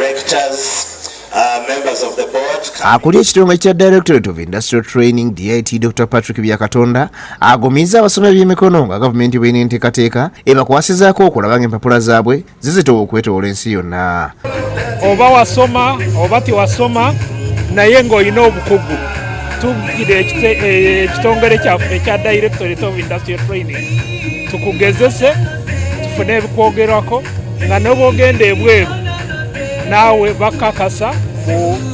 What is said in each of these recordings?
directors, members of the board. Akuli ekitongole kya Directorate of Industrial Training DIT Dr. Patrick Byakatonda agumiza abasoma by'emikono nga gavumenti bw'erina enteekateeka ebakwasizaako okulaba ng'empapula zaabwe zizitowa okwetoola ensi yonna. Oba wasoma oba tiwasoma naye ng'olina obukugu tugire ekitongole kyaffe ekya Directorate of Industrial Training tukugezese tufune ebikwogerwako nga n'obwogenda ebweru naawe bakakasa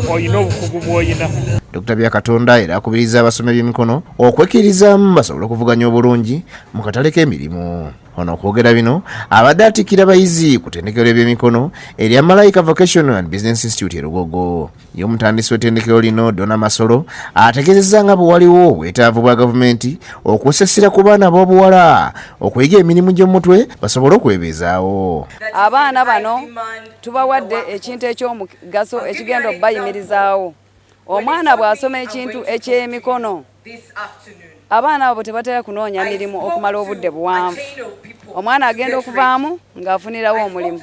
oyina obukugu bw'oyina. Dr. Byakatonda era akubiriza abasoma by'emikono okwekkirizamu basobole okuvuganya obulungi mu katale k'emirimu. Ono okwogera bino abadde atikkira abayizi ku ttendekero ly'emikono erya Malayika Vocational and Business Institute e Lugogo. Ye omutandisi w'ettendekero lino Donna Masolo ategeezezza nga bwe waliwo obwetaavu bwa gavumenti okussessira ku baana b'obuwala okuyiga emirimu gy'omutwe basobole okwebeezaawo. Abaana bano tubawadde ekintu eky'omugaso ekigenda okubayimirizaawo. Omwana bw'asoma ekintu eky'emikono abaana abo tebatera kunoonya mirimu okumala obudde buwanvu. Omwana agenda okuvaamu ng'afunirawo omulimu,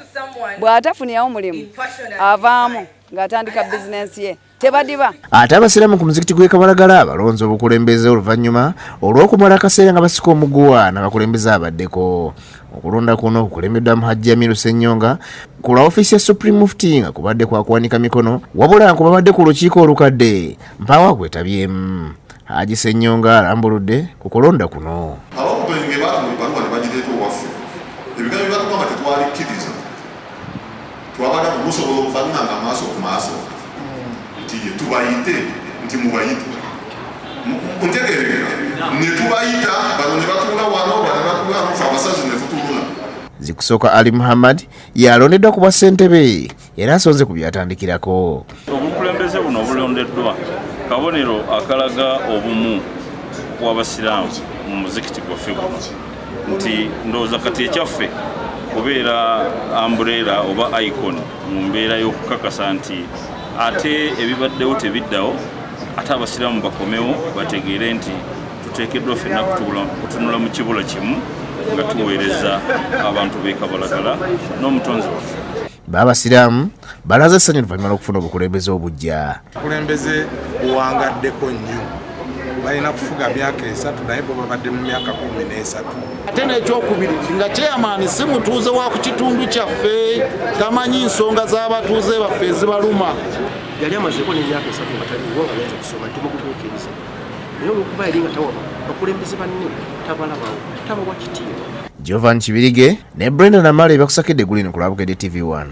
bw'atafunirawo omulimu avaamu ng'atandika bizinensi ye. Tebadiba. Ate abasiraamu ku muzikiti gw'e Kabalagala balonze obukulembeze oluvannyuma olw'okumala akaseera nga basika omuguwa n'abakulembeze abaddeko. Okulonda kuno kukulembeddwamu Hajji Amiru Ssennyonga ku lwa ofiisi ya Supreme Mufti nga kubadde kwakuwanika mikono wabula nga babadde ku lukiiko olukadde mpawa gwetabyemu. Hajji Ssennyonga alambuludde ku kulonda kuno. Twabala kumusobola okufaanana nga maaso ku maaso nti ye tubayite nti mubayite ntegeereka ne tubayita bano ne batuula wano bano batuula wano abasazi ne tutuluna. Zikusooka Ali Muhammad yalondeddwa ku bwa ssentebe era asonze ku byatandikirako. Obukulembeze buno obulondeddwa kabonero akalaga obumu bw'abasiraamu mu muzikiti gwaffe guno nti ndowooza kati ekyaffe kubeera umbrella oba icon mu mbeera y'okukakasa nti ate ebibaddewo tebiddawo ate abasiraamu bakomewo bategeere nti tuteekeddwa ffenna kutunula mu kibula kimu nga tuweereza abantu b'e Kabalagala n'omutonzi waffe. Abasiraamu balaze essanyu oluvannyuma lw'okufuna obukulembeze obujja. Obukulembeze buwangaddeko nnyo. Balina kufuga myaka 3 naye bo babadde mu myaka 13. Ate n'ekyokubiri nga chairman si mutuuze wa ku kitundu kyaffe tamanyi nsonga z'abatuuze baffe ezibaluma. Yali amazeko n'emyaka 3 nga taliwo nga yajja kusoma tumukutuukiriza. Naye olw'okuba yali nga tawaba bakulembeze banne tabalabawo tabawa kitiibwa. Jovan Kibirige ne Brenda Namale bakusakidde gulino ku Lwabukedde TV1.